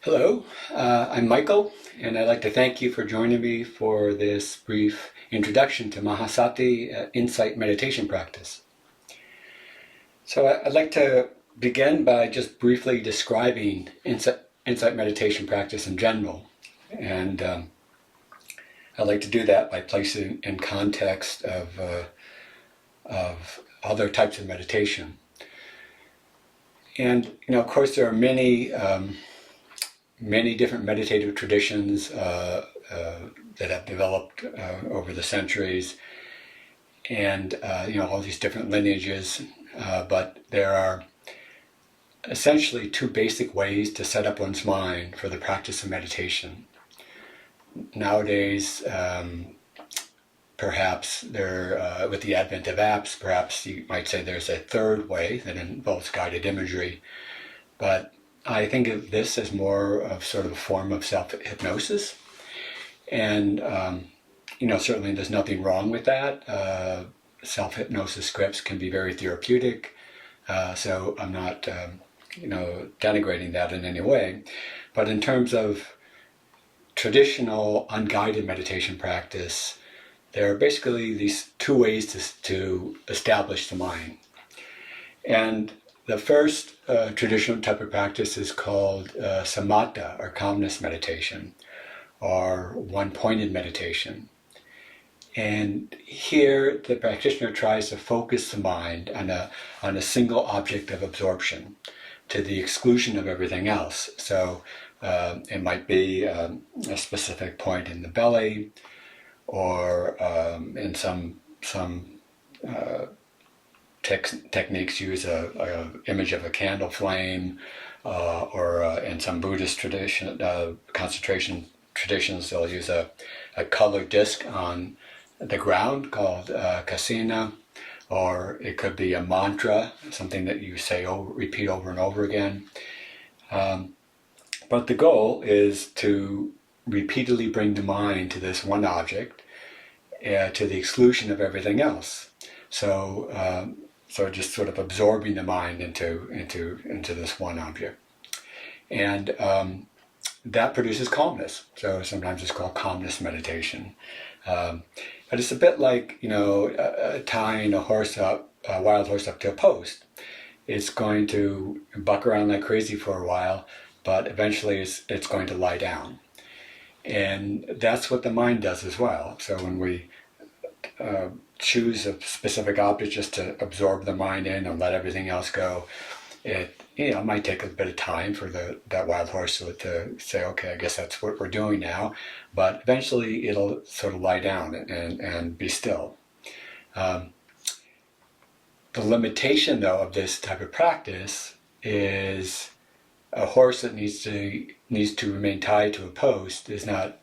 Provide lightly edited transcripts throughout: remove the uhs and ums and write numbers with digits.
Hello, I'm Michael, and I'd like to thank you for joining me for this brief introduction to Mahasati Insight Meditation practice. So I'd like to begin by just briefly describing Insight Meditation practice in general, and I'd like to do that by placing in context of other types of meditation. And of course, there are many different meditative traditions that have developed over the centuries, and all these different lineages. But there are essentially two basic ways to set up one's mind for the practice of meditation. Nowadays, perhaps with the advent of apps, perhaps you might say there's a third way that involves guided imagery. But I think of this as more of sort of a form of self-hypnosis. And, certainly there's nothing wrong with that. Self-hypnosis scripts can be very therapeutic. So I'm not, denigrating that in any way. But in terms of traditional unguided meditation practice, there are basically these two ways to establish the mind. And the first traditional type of practice is called samatha, or calmness meditation, or one-pointed meditation. And here the practitioner tries to focus the mind on a single object of absorption to the exclusion of everything else. So it might be a specific point in the belly, or in some techniques use a image of a candle flame, or in some Buddhist tradition, concentration traditions, they'll use a colored disc on the ground called kasina, or it could be a mantra, something that you repeat over and over again. But the goal is to repeatedly bring the mind to this one object, to the exclusion of everything else. So just sort of absorbing the mind into this one object. And that produces calmness. So sometimes it's called calmness meditation. But it's a bit like, tying a wild horse up to a post. It's going to buck around like crazy for a while, but eventually it's going to lie down. And that's what the mind does as well. So when we choose a specific object just to absorb the mind in and let everything else go, it might take a bit of time for that wild horse to say, okay, I guess that's what we're doing now. But eventually it'll sort of lie down and be still. The limitation, though, of this type of practice is a horse that needs to remain tied to a post is not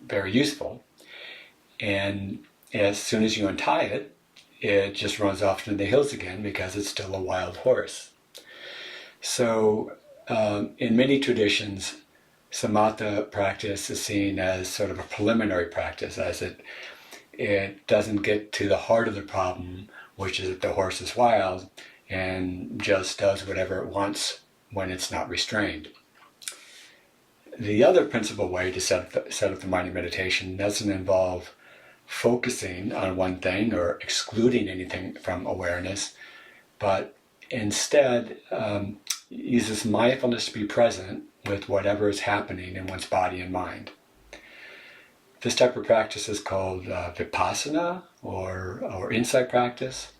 very useful. And as soon as you untie it, it just runs off into the hills again because it's still a wild horse. So in many traditions, samatha practice is seen as sort of a preliminary practice, as it doesn't get to the heart of the problem, which is that the horse is wild and just does whatever it wants when it's not restrained. The other principal way to set up the mind in meditation doesn't involve focusing on one thing or excluding anything from awareness, but instead uses mindfulness to be present with whatever is happening in one's body and mind. This type of practice is called vipassanā, or insight practice.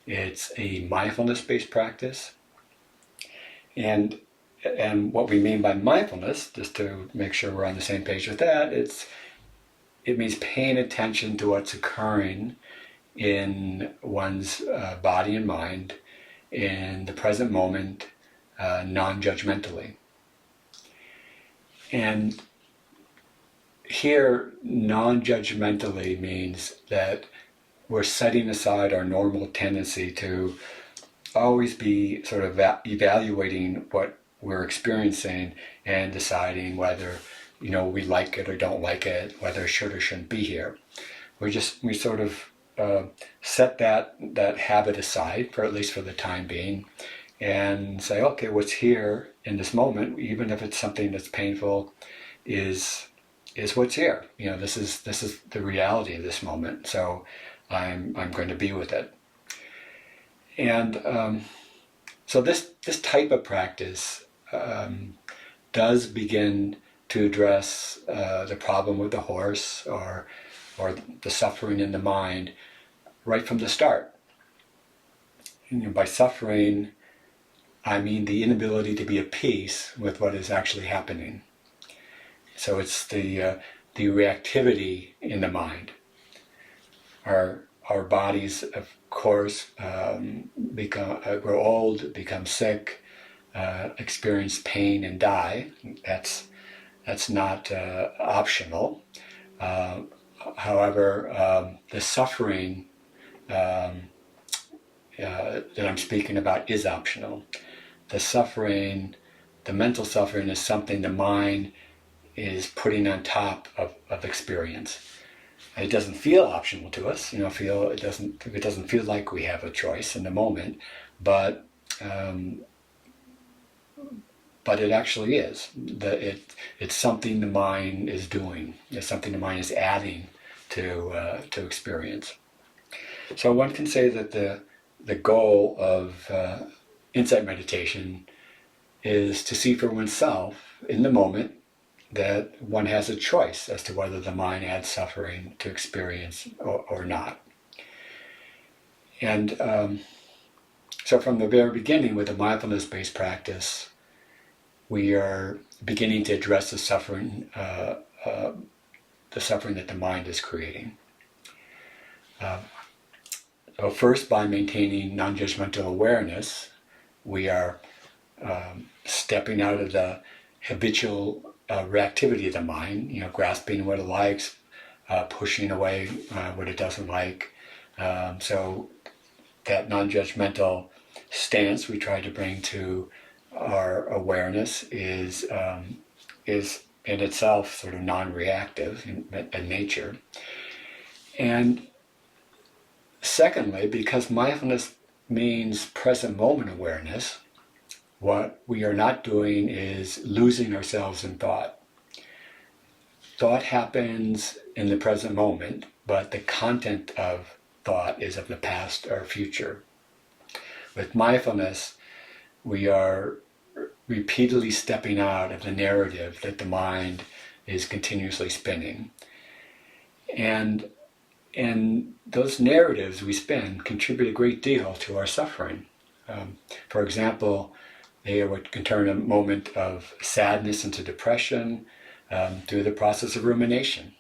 It's a mindfulness-based practice. And what we mean by mindfulness, just to make sure we're on the same page with that, it means paying attention to what's occurring in one's body and mind in the present moment, non-judgmentally. And here, non-judgmentally means that we're setting aside our normal tendency to always be sort of evaluating what we're experiencing and deciding whether we like it or don't like it, whether it should or shouldn't be here. We sort of set that habit aside, for at least for the time being, and say, okay, what's here in this moment, even if it's something that's painful, is what's here. This is the reality of this moment. So I'm going to be with it. And so this type of practice does begin to address the problem with the horse or the suffering in the mind right from the start. By suffering, I mean the inability to be at peace with what is actually happening. So it's the reactivity in the mind. Our bodies, of course, grow old, become sick, experience pain, and die. That's not optional. However, the suffering that I'm speaking about is optional. The suffering, the mental suffering, is something the mind is putting on top of experience. It doesn't feel optional to us. It doesn't feel like we have a choice in the moment, but it actually is. It's something the mind is doing. It's something the mind is adding to experience. So one can say that the goal of insight meditation is to see for oneself in the moment that one has a choice as to whether the mind adds suffering to experience or not. And so from the very beginning with the mindfulness-based practice, we are beginning to address the suffering that the mind is creating. So first, by maintaining non-judgmental awareness, we are stepping out of the habitual reactivity of the mind, grasping what it likes, pushing away what it doesn't like. So that non-judgmental stance we try to bring to our awareness is in itself sort of non-reactive in nature. And secondly, because mindfulness means present moment awareness, what we are not doing is losing ourselves in thought. Thought happens in the present moment, but the content of thought is of the past or future. With mindfulness, we are repeatedly stepping out of the narrative that the mind is continuously spinning. And those narratives we spin contribute a great deal to our suffering. For example, they can turn a moment of sadness into depression through the process of rumination.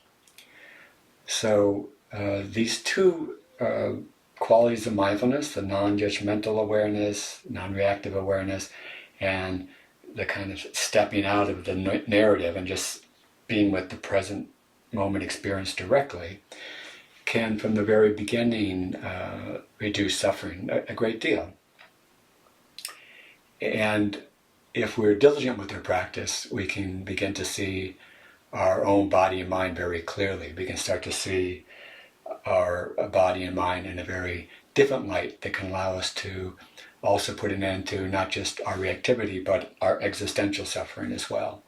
So these two qualities of mindfulness, the non-judgmental awareness, non-reactive awareness, and the kind of stepping out of the narrative and just being with the present moment experience directly, can from the very beginning reduce suffering a great deal. And if we're diligent with our practice, we can begin to see our own body and mind very clearly. We can start to see our body and mind in a very different light that can allow us to also put an end to not just our reactivity, but our existential suffering as well.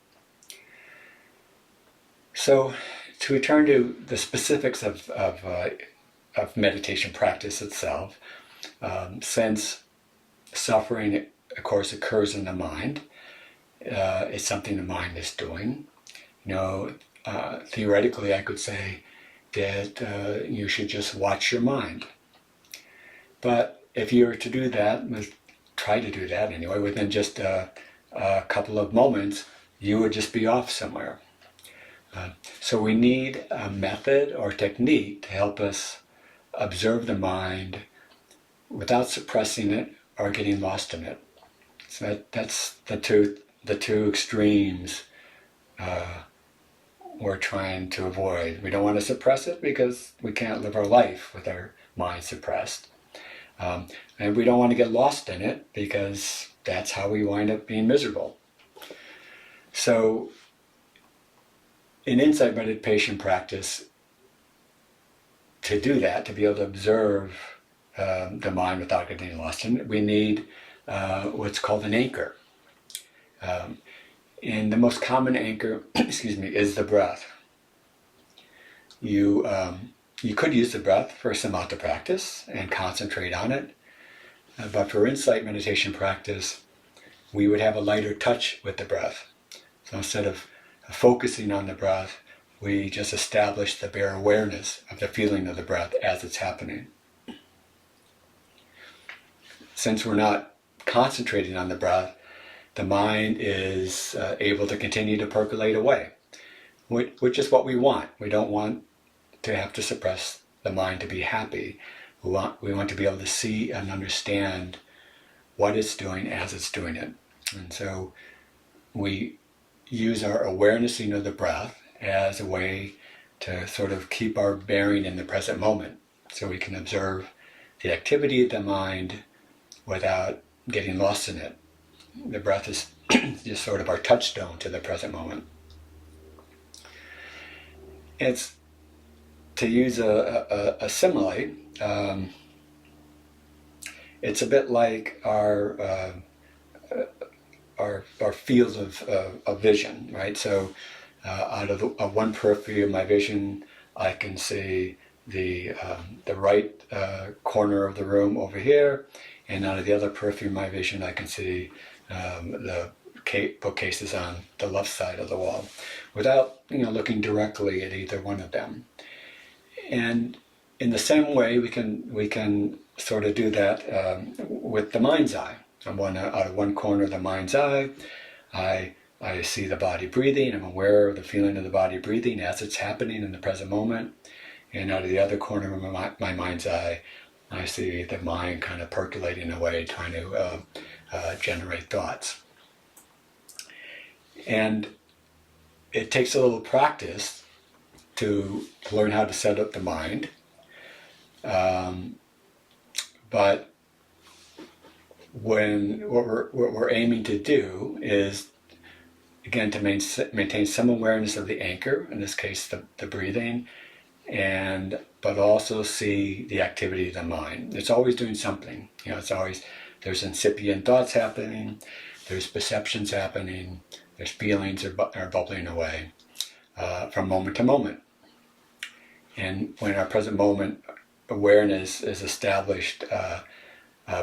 So to return to the specifics of meditation practice itself, since suffering, of course, occurs in the mind, it's something the mind is doing. Theoretically, I could say that you should just watch your mind. But if you were to do that, try to do that anyway, within just a couple of moments, you would just be off somewhere. So we need a method or technique to help us observe the mind without suppressing it or getting lost in it. So that's the two extremes we're trying to avoid. We don't want to suppress it because we can't live our life with our mind suppressed. And we don't want to get lost in it because that's how we wind up being miserable. So in insight meditation practice, to do that, to be able to observe the mind without getting lost in it, we need what's called an anchor. And the most common anchor, is the breath. You could use the breath for samatha practice and concentrate on it, but for insight meditation practice, we would have a lighter touch with the breath. So instead of focusing on the breath, we just establish the bare awareness of the feeling of the breath as it's happening. Since we're not concentrating on the breath, the mind is able to continue to percolate away, which is what we want. We don't want to have to suppress the mind to be happy. We want to be able to see and understand what it's doing as it's doing it. And so we use our awarenessing of the breath as a way to sort of keep our bearing in the present moment, so we can observe the activity of the mind without getting lost in it. The breath is just sort of our touchstone to the present moment. It's, to use a simile, it's a bit like our field of vision, right? So out of one periphery of my vision, I can see the right corner of the room over here, and out of the other periphery of my vision, I can see the bookcases on the left side of the wall, without looking directly at either one of them. And in the same way, we can sort of do that with the mind's eye. Out of one corner of the mind's eye, I see the body breathing. I'm aware of the feeling of the body breathing as it's happening in the present moment. And out of the other corner of my mind's eye, I see the mind kind of percolating away, trying to generate thoughts. And it takes a little practice to learn how to set up the mind. But what we're aiming to do is, again, to maintain some awareness of the anchor, in this case the breathing, but also see the activity of the mind. It's always doing something. There's incipient thoughts happening, there's perceptions happening, there's feelings are bubbling away from moment to moment. And when our present moment awareness is established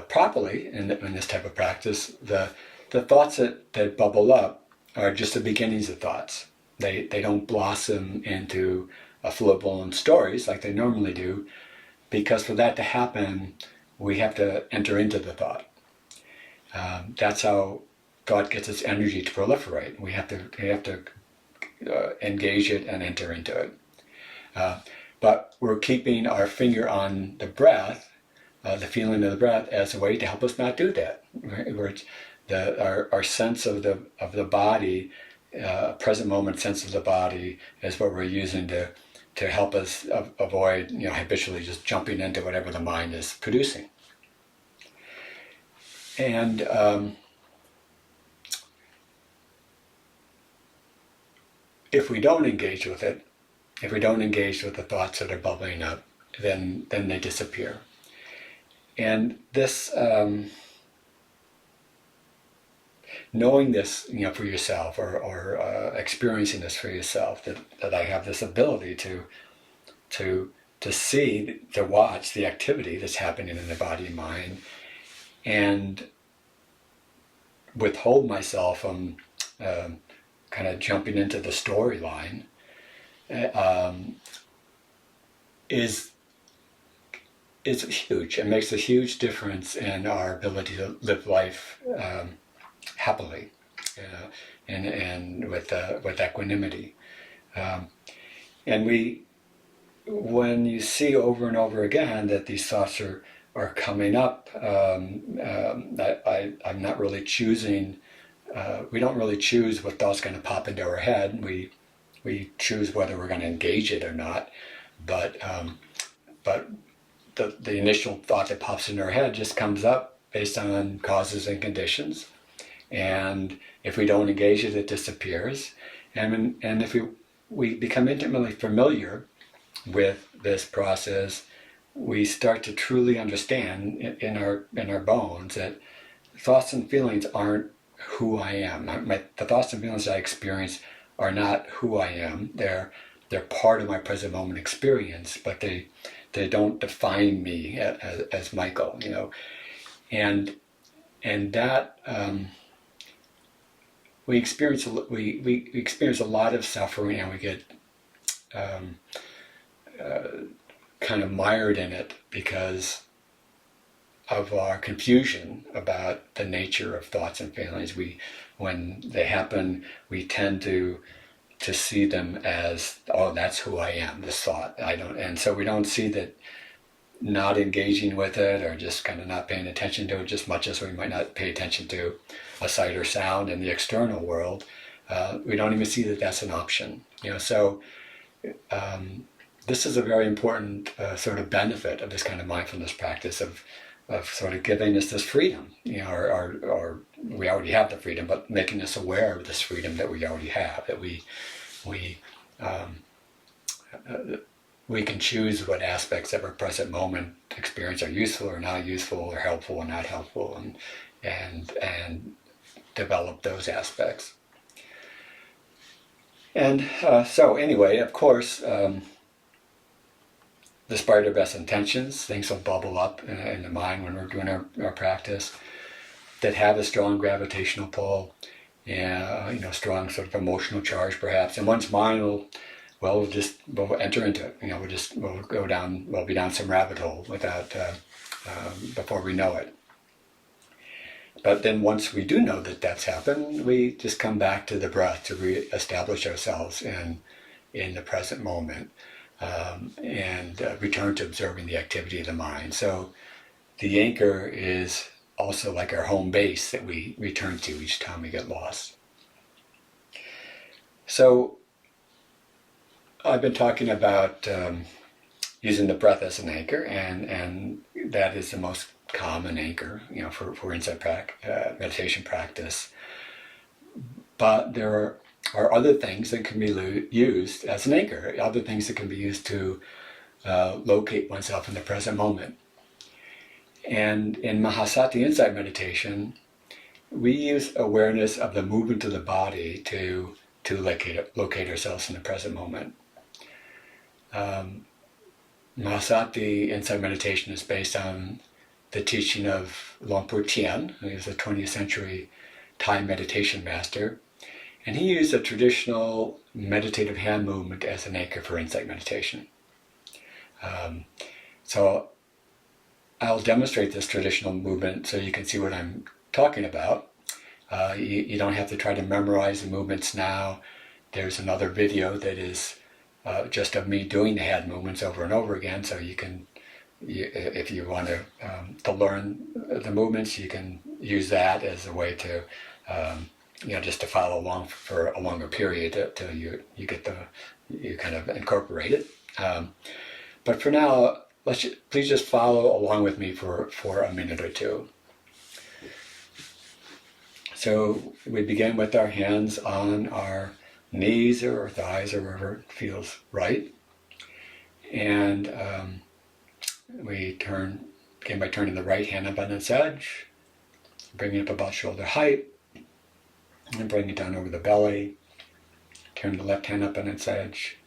properly in this type of practice, the thoughts that bubble up are just the beginnings of thoughts. They don't blossom into full-blown stories like they normally do, because for that to happen, we have to enter into the thought. That's how thought gets its energy to proliferate. We have to engage it and enter into it. But we're keeping our finger on the breath, the feeling of the breath, as a way to help us not do that. Right? Where our sense of the body, present moment sense of the body, is what we're using to help us avoid habitually just jumping into whatever the mind is producing. And if we don't engage with it, if we don't engage with the thoughts that are bubbling up, then they disappear. And this, knowing this, for yourself, or experiencing this for yourself, that I have this ability to see, to watch the activity that's happening in the body and mind, and withhold myself from kind of jumping into the storyline, is huge. It makes a huge difference in our ability to live life happily, and with equanimity. And when you see over and over again that these thoughts are coming up, I'm not really choosing. We don't really choose what thought's going to pop into our head. We choose whether we're going to engage it or not. But the initial thought that pops into our head just comes up based on causes and conditions. And if we don't engage it, it disappears. And if we become intimately familiar with this process, we start to truly understand in our bones that thoughts and feelings aren't who I am. The thoughts and feelings I experience are not who I am. They're part of my present moment experience, but they don't define me as Michael. And that we experience a lot of suffering, and we get kind of mired in it because of our confusion about the nature of thoughts and feelings. When they happen, we tend to see them as, oh, that's who I am, this thought. And so we don't see that not engaging with it, or just kind of not paying attention to it, just much as we might not pay attention to a sight or sound in the external world. We don't even see that that's an option. So this is a very important sort of benefit of this kind of mindfulness practice of sort of giving us this freedom, or we already have the freedom, but making us aware of this freedom that we already have, that we can choose what aspects of our present moment experience are useful or not useful, or helpful or not helpful, and develop those aspects. And so anyway, of course, despite our best intentions, things will bubble up in the mind when we're doing our practice that have a strong gravitational pull, strong sort of emotional charge perhaps. And one's mind will enter into it. We'll be down some rabbit hole without before we know it. But then once we do know that that's happened, we just come back to the breath to reestablish ourselves in the present moment. And return to observing the activity of the mind. So the anchor is also like our home base that we return to each time we get lost. So I've been talking about using the breath as an anchor, and that is the most common anchor, for insight meditation practice. But there are other things that can be used as an anchor, other things that can be used to locate oneself in the present moment. And in Mahasati Insight Meditation, we use awareness of the movement of the body to locate ourselves in the present moment. Mahasati Insight Meditation is based on the teaching of Luangpor Teean, who is a 20th century Thai meditation master. And he used a traditional meditative hand movement as an anchor for insight meditation. So I'll demonstrate this traditional movement so you can see what I'm talking about. You don't have to try to memorize the movements now. There's another video that is just of me doing the hand movements over and over again, so you can, if you want to learn the movements, you can use that as a way to just to follow along for a longer period till you kind of incorporate it. But for now, please just follow along with me for a minute or two. So we begin with our hands on our knees or our thighs or wherever it feels right. And we begin by turning the right hand up on its edge, bringing it up about shoulder height, and bring it down over the belly. Turn the left hand up on its edge,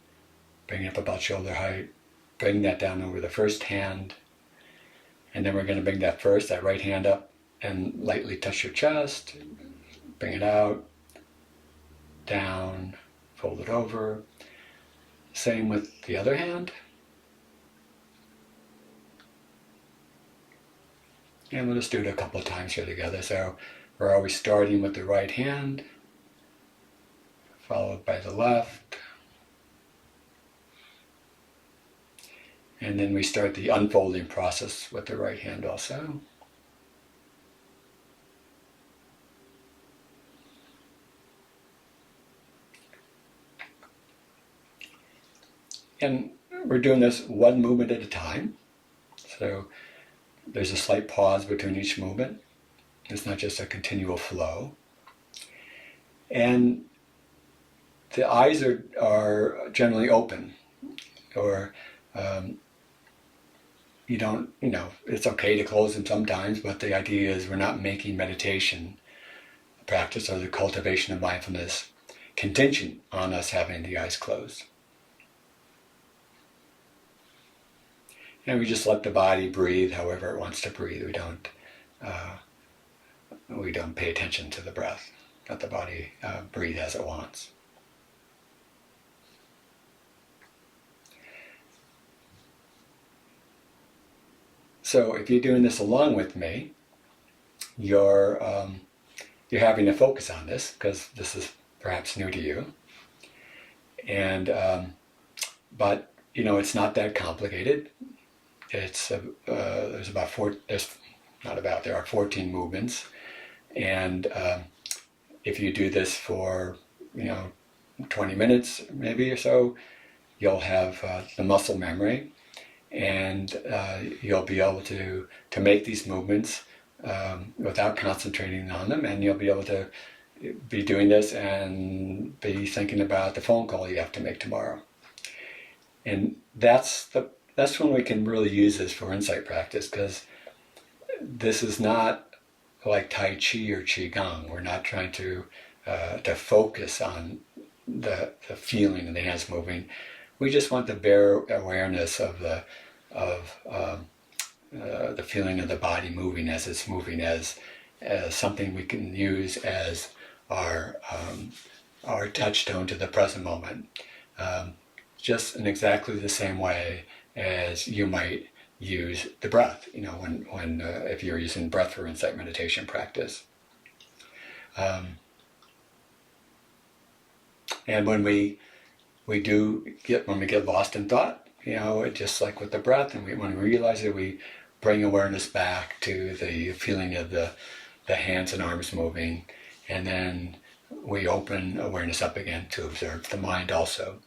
bring it up about shoulder height, bring that down over the first hand, and then we're going to bring that right hand up and lightly touch your chest, bring it out, down, fold it over. Same with the other hand. And we'll just do it a couple of times here together. So we're always starting with the right hand, followed by the left. And then we start the unfolding process with the right hand also. And we're doing this one movement at a time. So there's a slight pause between each movement. It's not just a continual flow. And the eyes are generally open, or you don't, it's okay to close them sometimes, but the idea is we're not making meditation practice or the cultivation of mindfulness contingent on us having the eyes closed. And we just let the body breathe however it wants to breathe. We don't pay attention to the breath. Let the body breathe as it wants. So if you're doing this along with me, you're having to focus on this because this is perhaps new to you. And but it's not that complicated. It's there are 14 movements, and if you do this for 20 minutes maybe or so, you'll have the muscle memory, and you'll be able to make these movements without concentrating on them, and you'll be able to be doing this and be thinking about the phone call you have to make tomorrow. And that's when we can really use this for insight practice, because this is not like Tai Chi or Qigong. We're not trying to focus on the feeling of the hands moving. We just want the bare awareness of the feeling of the body moving as it's moving, as something we can use as our touchstone to the present moment. Just in exactly the same way as you might use the breath, when if you're using breath for insight meditation practice. And when we get lost in thought, just like with the breath, and when we realize it, we bring awareness back to the feeling of the hands and arms moving, and then we open awareness up again to observe the mind also.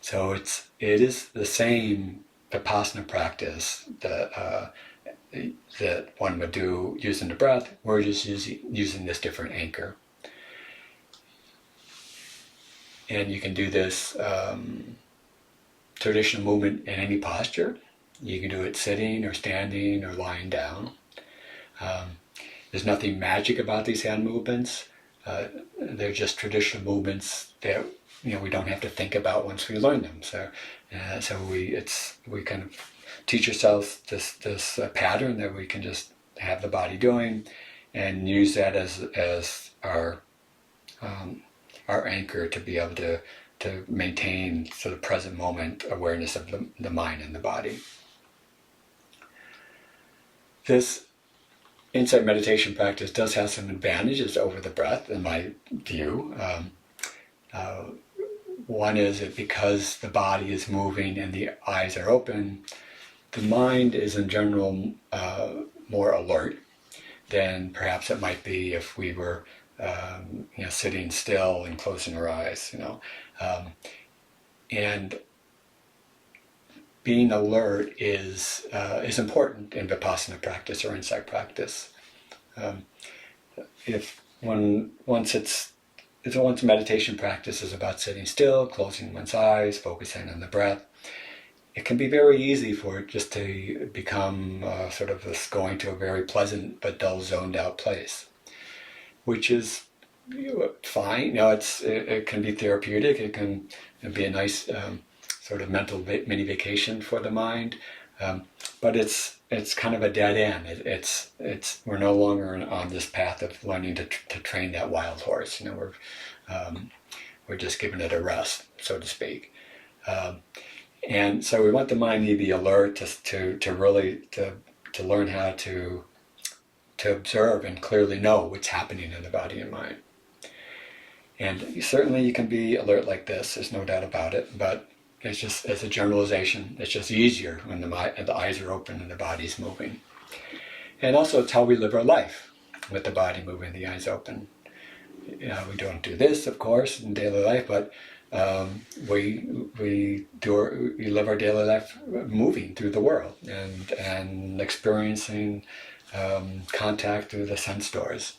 So it is the same vipassana practice that one would do using the breath. We're just using this different anchor. And you can do this traditional movement in any posture. You can do it sitting or standing or lying down. There's nothing magic about these hand movements. They're just traditional movements that we don't have to think about once we learn them. So we kind of teach ourselves this pattern that we can just have the body doing, and use that as our anchor to be able to maintain sort of present moment awareness of the mind and the body. This insight meditation practice does have some advantages over the breath, in my view. One is that because the body is moving and the eyes are open, the mind is in general more alert than perhaps it might be if we were sitting still and closing our eyes. And being alert is important in vipassana practice or insight practice. Once meditation practice is about sitting still, closing one's eyes, focusing on the breath, it can be very easy for it just to become sort of this going to a very pleasant but dull, zoned out place, which is fine. It can be therapeutic. It can be a nice sort of mental mini vacation for the mind, but it's kind of a dead end. We're no longer on this path of learning to train that wild horse. We're just giving it a rest, so to speak. And so we want the mind to be alert to really learn how to observe and clearly know what's happening in the body and mind. And certainly you can be alert like this, there's no doubt about it, but it's just, as a generalization, it's just easier when the eyes are open and the body's moving. And also it's how we live our life, with the body moving, the eyes open. We don't do this, of course, in daily life, but we live our daily life moving through the world and experiencing contact through the sense doors.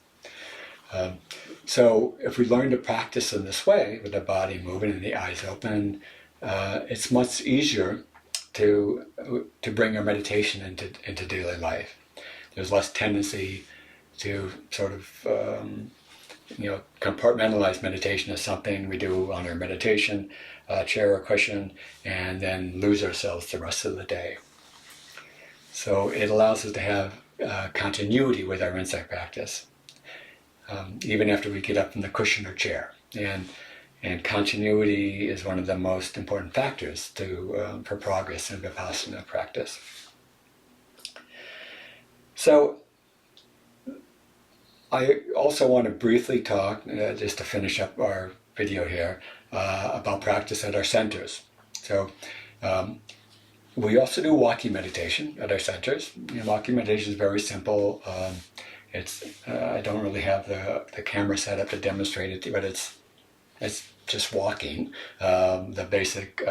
So if we learn to practice in this way, with the body moving and the eyes open, it's much easier to bring our meditation into daily life. There's less tendency to sort of compartmentalize meditation as something we do on our meditation chair or cushion and then lose ourselves the rest of the day. So it allows us to have continuity with our insight practice, even after we get up from the cushion or chair. And continuity is one of the most important factors for progress in vipassana practice. So I also want to briefly talk, just to finish up our video here, about practice at our centers. So we also do walking meditation at our centers. Walking meditation is very simple. I don't really have the camera set up to demonstrate it, but it's just walking. The basic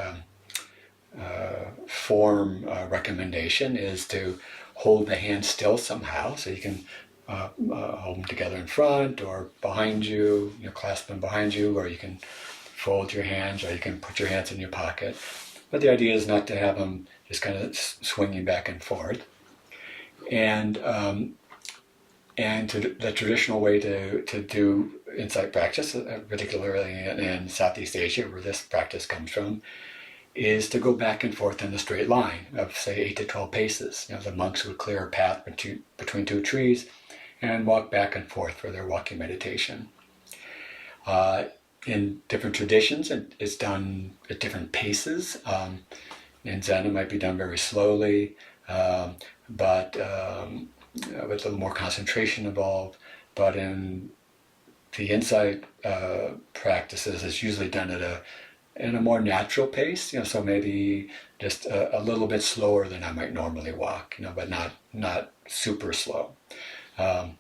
form recommendation is to hold the hands still somehow, so you can hold them together in front or behind you, clasp them behind you, or you can fold your hands, or you can put your hands in your pocket. But the idea is not to have them just kind of swinging back and forth. And the traditional way to do insight practice, particularly in Southeast Asia, where this practice comes from, is to go back and forth in a straight line of, say, 8 to 12 paces. The monks would clear a path between two trees and walk back and forth for their walking meditation. In different traditions, it's done at different paces. In Zen, it might be done very slowly, but with a little more concentration involved. But in the insight practices, it's usually done in a more natural pace. So maybe just a little bit slower than I might normally walk. But not super slow. And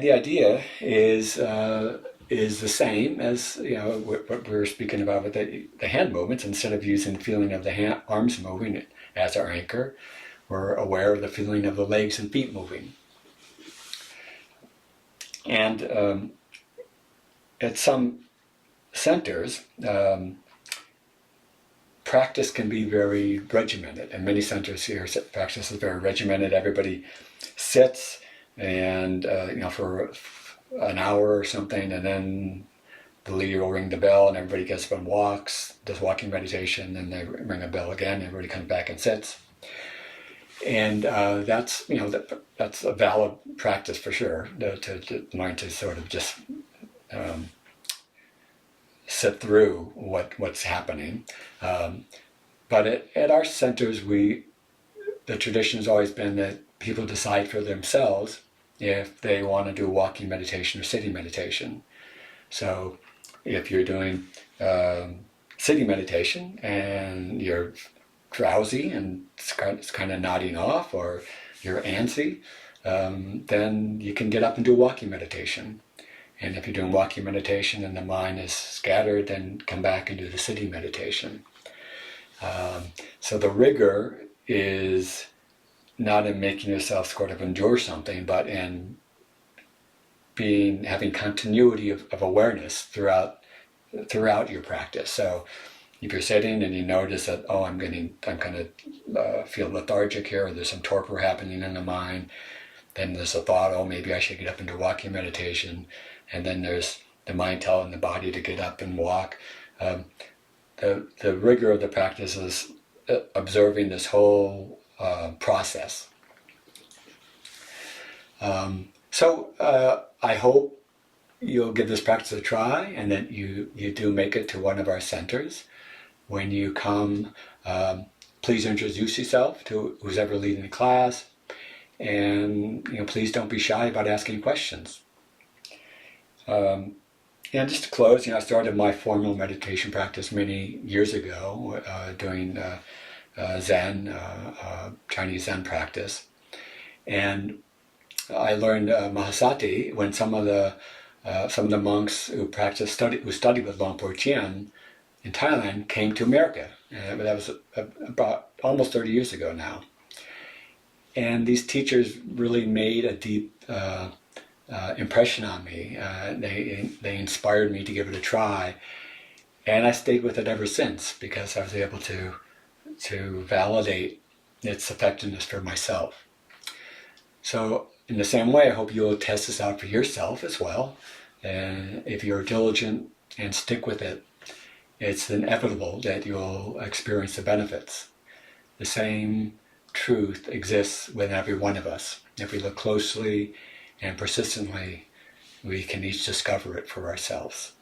the idea is the same as what we were speaking about with the hand movements. Instead of using the feeling of the arms moving as our anchor, we're aware of the feeling of the legs and feet moving. And at some centers, practice can be very regimented. And many centers here, practice is very regimented. Everybody sits and for an hour or something, and then the leader will ring the bell and everybody gets up and walks, does walking meditation, and they ring a bell again, everybody comes back and sits. And that's a valid practice for sure, to learn to sort of just sit through what's happening. But at our centers, the tradition has always been that people decide for themselves if they want to do walking meditation or sitting meditation. So if you're doing sitting meditation and you're drowsy and it's kind of nodding off, or you're antsy, then you can get up and do walking meditation. And if you're doing walking meditation and the mind is scattered, then come back and do the sitting meditation. So the rigor is not in making yourself sort of endure something, but in having continuity of awareness throughout your practice. So if you're sitting and you notice that, I'm going to feel lethargic here, or there's some torpor happening in the mind, then there's a thought, maybe I should get up and do walking meditation. And then there's the mind telling the body to get up and walk. The rigor of the practice is observing this whole process. So I hope you'll give this practice a try, and that you do make it to one of our centers. When you come, please introduce yourself to who's ever leading the class, and please don't be shy about asking questions. And just to close, I started my formal meditation practice many years ago, doing Zen, Chinese Zen practice, and I learned Mahasati when some of the monks who studied with Luangpor Teean in Thailand came to America. That was about almost 30 years ago now. And these teachers really made a deep impression on me. They inspired me to give it a try, and I stayed with it ever since, because I was able to to validate its effectiveness for myself. So in the same way, I hope you'll test this out for yourself as well. And if you're diligent and stick with it, it's inevitable that you'll experience the benefits. The same truth exists within every one of us. If we look closely and persistently, we can each discover it for ourselves.